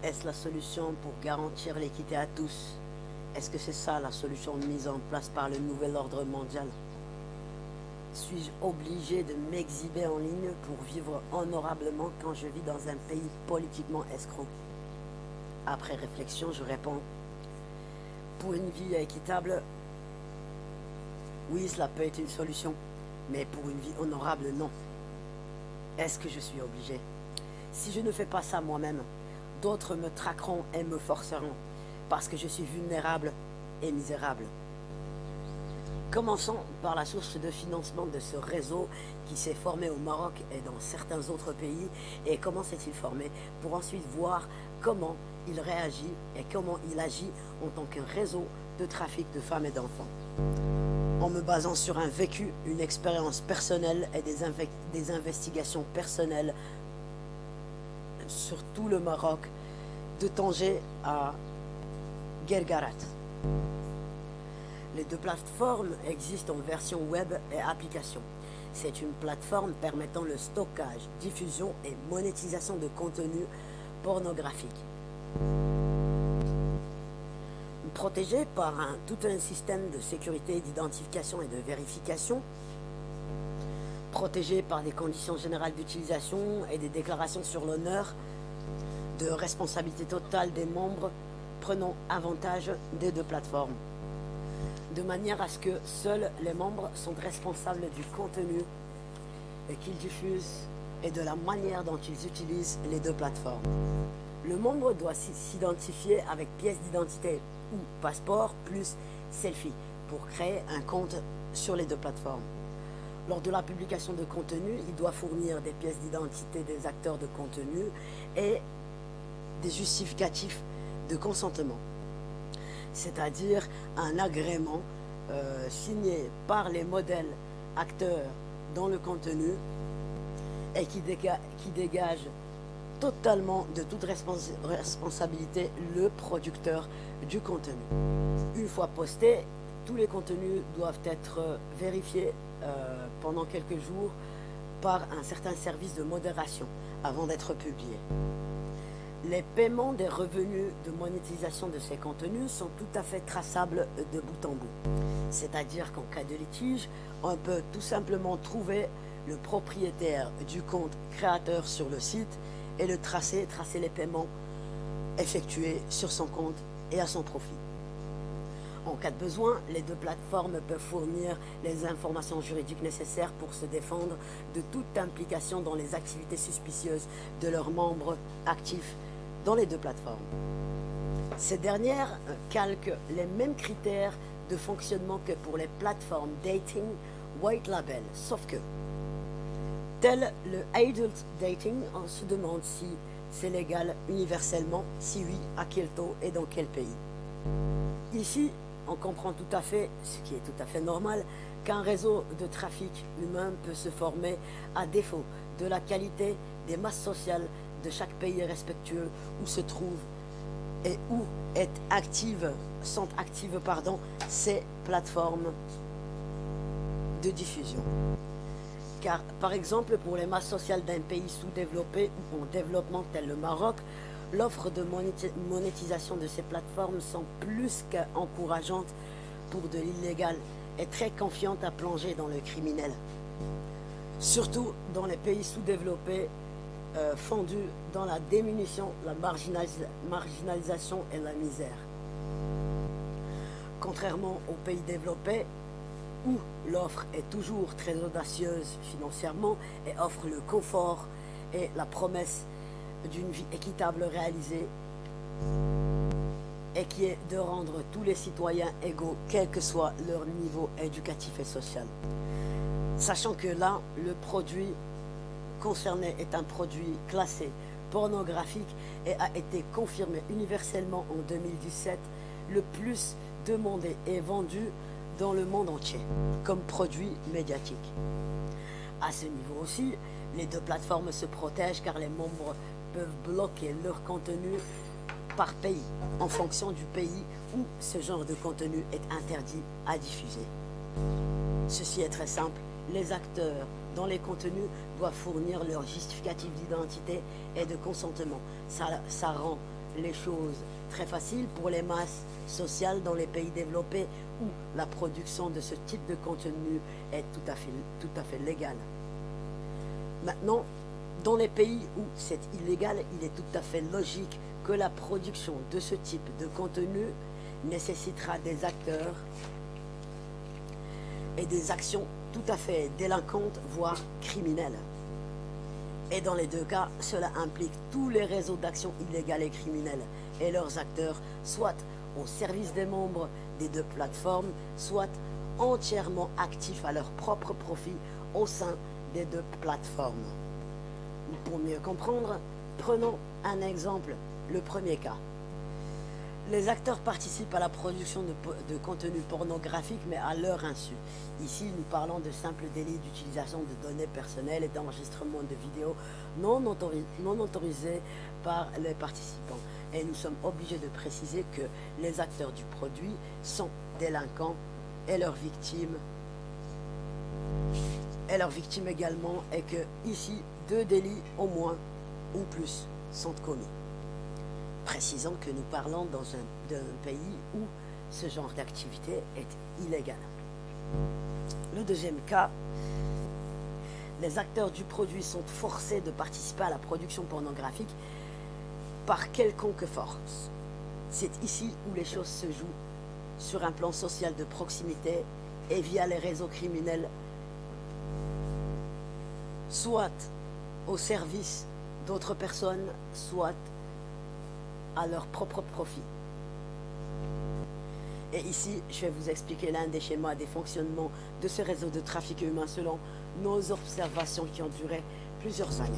Est-ce la solution pour garantir l'équité à tous? Est-ce que c'est ça la solution mise en place par le nouvel ordre mondial? Suis-je obligé de m'exhiber en ligne pour vivre honorablement quand je vis dans un pays politiquement escroc? Après réflexion, je réponds, pour une vie équitable, oui, cela peut être une solution, mais pour une vie honorable, non. Est-ce que je suis obligé? Si je ne fais pas ça moi-même, d'autres me traqueront et me forceront, parce que je suis vulnérable et misérable. Commençons par la source de financement de ce réseau qui s'est formé au Maroc et dans certains autres pays. Et comment s'est-il formé, pour ensuite voir comment il réagit et comment il agit en tant que réseau de trafic de femmes et d'enfants. En me basant sur un vécu, une expérience personnelle et des investigations personnelles sur tout le Maroc, de Tanger à Guergarat. Les deux plateformes existent en version web et application. C'est une plateforme permettant le stockage, diffusion et monétisation de contenu pornographique. Protégé par tout un système de sécurité, d'identification et de vérification, protégé par des conditions générales d'utilisation et des déclarations sur l'honneur, de responsabilité totale des membres prenant avantage des deux plateformes, de manière à ce que seuls les membres sont responsables du contenu qu'ils diffusent et de la manière dont ils utilisent les deux plateformes. Le membre doit s'identifier avec pièce d'identité ou passeport plus selfie pour créer un compte sur les deux plateformes. Lors de la publication de contenu, il doit fournir des pièces d'identité des acteurs de contenu et des justificatifs de consentement, c'est-à-dire un agrément signé par les modèles acteurs dans le contenu et qui dégage totalement de toute responsabilité le producteur du contenu. Une fois posté, tous les contenus doivent être vérifiés pendant quelques jours par un certain service de modération avant d'être publiés. Les paiements des revenus de monétisation de ces contenus sont tout à fait traçables de bout en bout. C'est-à-dire qu'en cas de litige, on peut tout simplement trouver le propriétaire du compte créateur sur le site et le tracer les paiements effectués sur son compte et à son profit. En cas de besoin, les deux plateformes peuvent fournir les informations juridiques nécessaires pour se défendre de toute implication dans les activités suspicieuses de leurs membres actifs dans les deux plateformes. Ces dernières calquent les mêmes critères de fonctionnement que pour les plateformes dating white label, sauf que, tel le adult dating, on se demande si c'est légal universellement, si oui, à quel taux et dans quel pays. Ici, on comprend tout à fait, ce qui est tout à fait normal, qu'un réseau de trafic humain peut se former à défaut de la qualité des masses sociales de chaque pays respectueux où se trouvent et où sont actives ces plateformes de diffusion. Car, par exemple, pour les masses sociales d'un pays sous-développé ou en développement tel le Maroc, l'offre de monétisation de ces plateformes sont plus qu'encourageantes pour de l'illégal et très confiantes à plonger dans le criminel. Surtout dans les pays sous-développés, fondus dans la diminution, la marginalisation et la misère. Contrairement aux pays développés, où l'offre est toujours très audacieuse financièrement et offre le confort et la promesse d'une vie équitable réalisée et qui est de rendre tous les citoyens égaux, quel que soit leur niveau éducatif et social. Sachant que là, le produit concerné est un produit classé pornographique et a été confirmé universellement en 2017 le plus demandé et vendu dans le monde entier comme produit médiatique. À ce niveau aussi, les deux plateformes se protègent car les membres peuvent bloquer leur contenu par pays en fonction du pays où ce genre de contenu est interdit à diffuser. Ceci est très simple, les acteurs dans les contenus doivent fournir leur justificatif d'identité et de consentement. Ça rend les choses très faciles pour les masses sociales dans les pays développés où la production de ce type de contenu est tout à fait légale. Maintenant, dans les pays où c'est illégal, il est tout à fait logique que la production de ce type de contenu nécessitera des acteurs et des actions tout à fait délinquantes, voire criminelles. Et dans les deux cas, cela implique tous les réseaux d'action illégales et criminelles et leurs acteurs, soit au service des membres des deux plateformes, soit entièrement actifs à leur propre profit au sein des deux plateformes. Pour mieux comprendre, prenons un exemple, le premier cas. Les acteurs participent à la production de contenu pornographique, mais à leur insu. Ici, nous parlons de simples délits d'utilisation de données personnelles et d'enregistrement de vidéos non autorisés par les participants. Et nous sommes obligés de préciser que les acteurs du produit sont délinquants et leurs victimes également, et que ici, 2 délits au moins ou plus sont commis. Précisons que nous parlons d'un pays où ce genre d'activité est illégal. Le deuxième cas, les acteurs du produit sont forcés de participer à la production pornographique par quelconque force. C'est ici où les choses se jouent sur un plan social de proximité et via les réseaux criminels, soit au service d'autres personnes, soit à leur propre profit. Et ici, je vais vous expliquer l'un des schémas des fonctionnements de ce réseau de trafic humain selon nos observations qui ont duré plusieurs années.